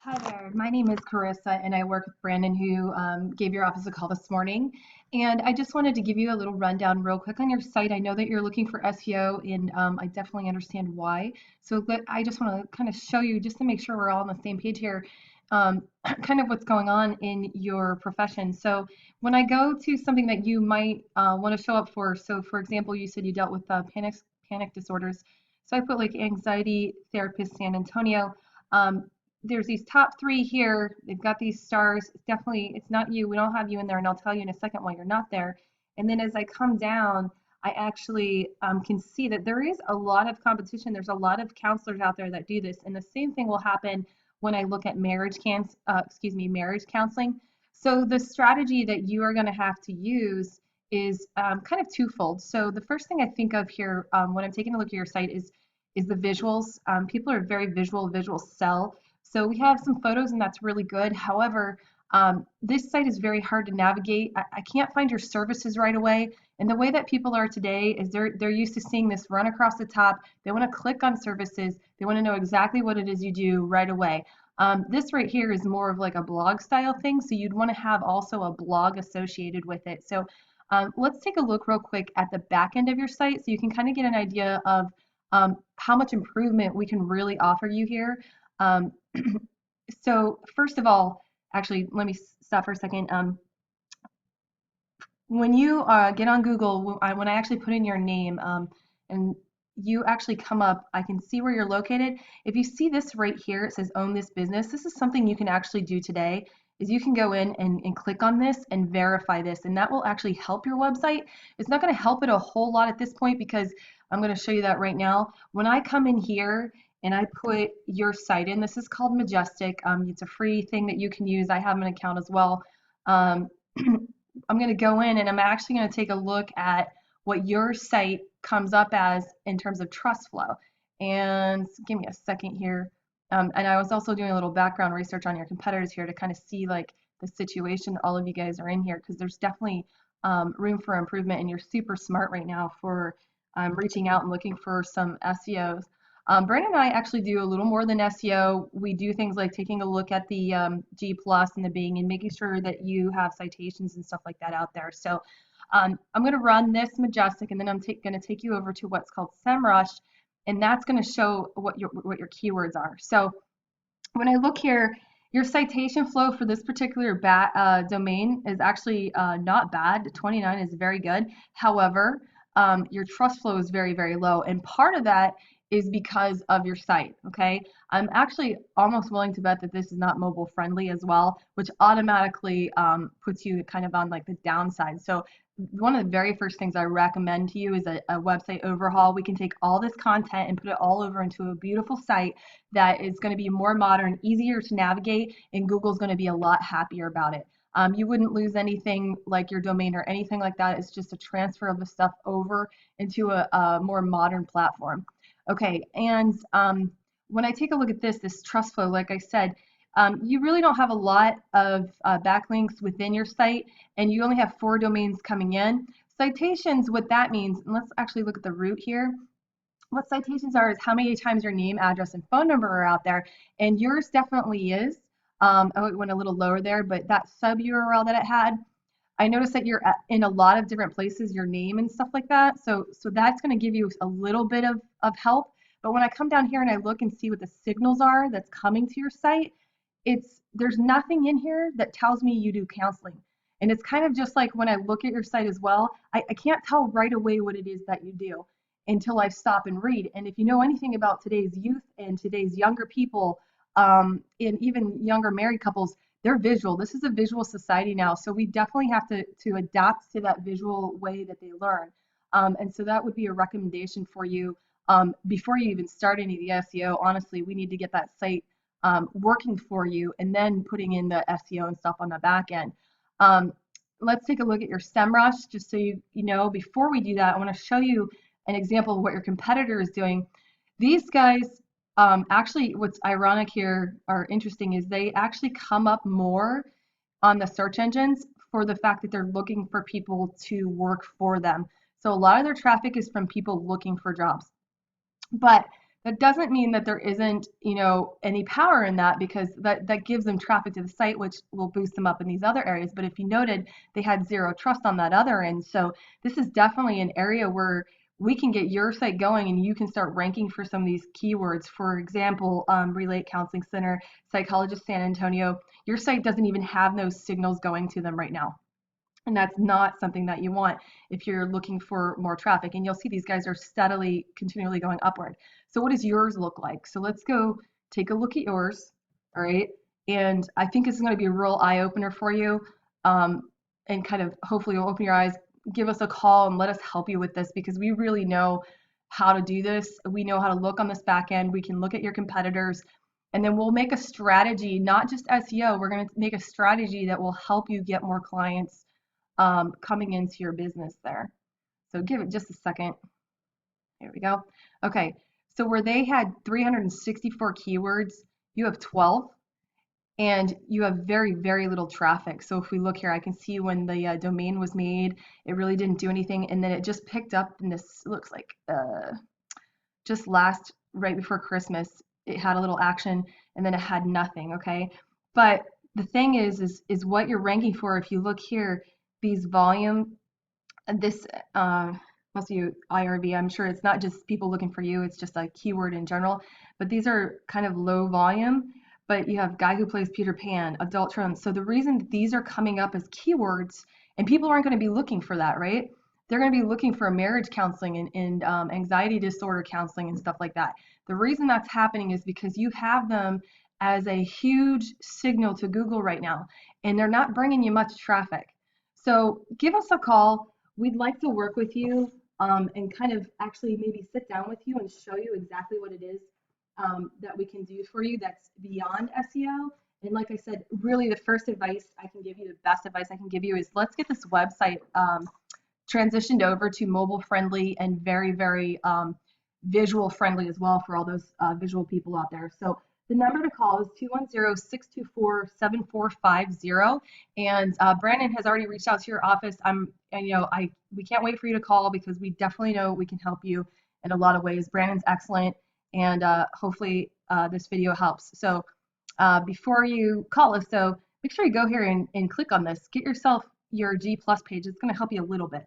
Hi there. My name is Carissa, and I work with Brandon, who gave your office a call this morning. And I just wanted to give you a little rundown real quick on your site. I know that you're looking for SEO, and I definitely understand why. I just want to kind of show you, just to make sure we're all on the same page here, kind of what's going on in your profession. So when I go to something that you might want to show up for, so for example, you said you dealt with panic disorders. So I put like anxiety therapist San Antonio. Um, there's these top three here. They've got these stars. It's definitely, it's not you. We don't have you in there, and I'll tell you in a second why you're not there. And then as I come down, I actually can see that there is a lot of competition. There's a lot of counselors out there that do this, and the same thing will happen when I look at marriage counseling. So the strategy that you are going to have to use is kind of twofold. So the first thing I think of here when I'm taking a look at your site is the visuals. People are very visual sell. So we have some photos and that's really good. However, this site is very hard to navigate. I can't find your services right away. And the way that people are today is they're used to seeing this run across the top. They want to click on services. They want to know exactly what it is you do right away. This right here is more of like a blog style thing. So you'd want to have also a blog associated with it. So let's take a look real quick at the back end of your site so you can kind of get an idea of how much improvement we can really offer you here. Um, so first of all, actually, let me stop for a second. When you get on Google, when I actually put in your name and you actually come up, I can see where you're located. If you see this right here, it says own this business. This is something you can actually do today, is you can go in and click on this and verify this, and that will actually help your website. It's not going to help it a whole lot at this point because I'm going to show you that right now. When I come in here and I put your site in, this is called Majestic. It's a free thing that you can use. I have an account as well. Um, I'm going to go in and I'm actually going to take a look at what your site comes up as in terms of trust flow. And give me a second here. And I was also doing a little background research on your competitors here to kind of see like the situation all of you guys are in here, because there's definitely room for improvement, and you're super smart right now for reaching out and looking for some SEOs. Brandon and I actually do a little more than SEO. We do things like taking a look at the G plus and the Bing and making sure that you have citations and stuff like that out there. So I'm going to run this Majestic, and then I'm going to take you over to what's called SEMrush, and that's going to show what your keywords are. So when I look here, your citation flow for this particular domain is actually not bad. 29 is very good. However, your trust flow is very low, and part of that is because of your site. Okay, I'm actually almost willing to bet that this is not mobile friendly as well, which automatically puts you kind of on like the downside. So one of the very first things I recommend to you is a website overhaul. We can take all this content and put it all over into a beautiful site that is going to be more modern, easier to navigate, and Google's going to be a lot happier about it. You wouldn't lose anything like your domain or anything like that. It's just a transfer of the stuff over into a more modern platform. Okay, and when I take a look at this trust flow, like I said, you really don't have a lot of backlinks within your site, and you only have 4 domains coming in. Citations, what that means, and let's actually look at the root here. What citations are is how many times your name, address, and phone number are out there, and yours definitely is. Oh, it went a little lower there, but that sub URL that it had, I noticed that you're in a lot of different places, your name and stuff like that. So that's going to give you a little bit of help. But when I come down here and I look and see what the signals are that's coming to your site, there's nothing in here that tells me you do counseling. And it's kind of just like when I look at your site as well, I can't tell right away what it is that you do until I stop and read. And if you know anything about today's youth and today's younger people, and even younger married couples, they're visual. This is a visual society now, so we definitely have to adapt to that visual way that they learn. And so that would be a recommendation for you before you even start any of the SEO. Honestly, we need to get that site working for you, and then putting in the SEO and stuff on the back end. Um, let's take a look at your SEMrush, just so you know. Before we do that, I want to show you an example of what your competitor is doing. These guys, actually, what's ironic here or interesting is they actually come up more on the search engines for the fact that they're looking for people to work for them. So a lot of their traffic is from people looking for jobs. But That doesn't mean that there isn't, any power in that, because that gives them traffic to the site, which will boost them up in these other areas. But if you noted, they had zero trust on that other end. So this is definitely an area where we can get your site going and you can start ranking for some of these keywords. For example, Relate Counseling Center, Psychologist San Antonio, your site doesn't even have those signals going to them right now. And that's not something that you want if you're looking for more traffic. And you'll see these guys are steadily, continually going upward. So what does yours look like? So let's go take a look at yours. All right. And I think this is going to be a real eye opener for you. And kind of hopefully you'll open your eyes, give us a call and let us help you with this, because we really know how to do this. We know how to look on this back end. We can look at your competitors, and then we'll make a strategy, not just SEO. We're going to make a strategy that will help you get more clients coming into your business there. So give it just a second. Here we go. Okay, so where they had 364 keywords, you have 12, and you have very, very little traffic. So if we look here, I can see when the domain was made, it really didn't do anything, and then it just picked up in this, looks like just right before Christmas, it had a little action, and then it had nothing, okay? But the thing is what you're ranking for. If you look here, these volume, this must be IRV. I'm sure it's not just people looking for you, it's just a keyword in general. But these are kind of low volume. But you have guy who plays Peter Pan, adult trends. So the reason that these are coming up as keywords, and people aren't going to be looking for that, right? They're going to be looking for marriage counseling and anxiety disorder counseling and stuff like that. The reason that's happening is because you have them as a huge signal to Google right now, and they're not bringing you much traffic. So give us a call. We'd like to work with you and kind of actually maybe sit down with you and show you exactly what it is that we can do for you that's beyond SEO. And like I said, really the first advice I can give you, the best advice I can give you is let's get this website transitioned over to mobile friendly and very, very visual friendly as well for all those visual people out there. So the number to call is 210-624-7450. And Brandon has already reached out to your office. We can't wait for you to call, because we definitely know we can help you in a lot of ways. Brandon's excellent, and hopefully this video helps. So before you call us, so make sure you go here and click on this. Get yourself your G Plus page. It's going to help you a little bit.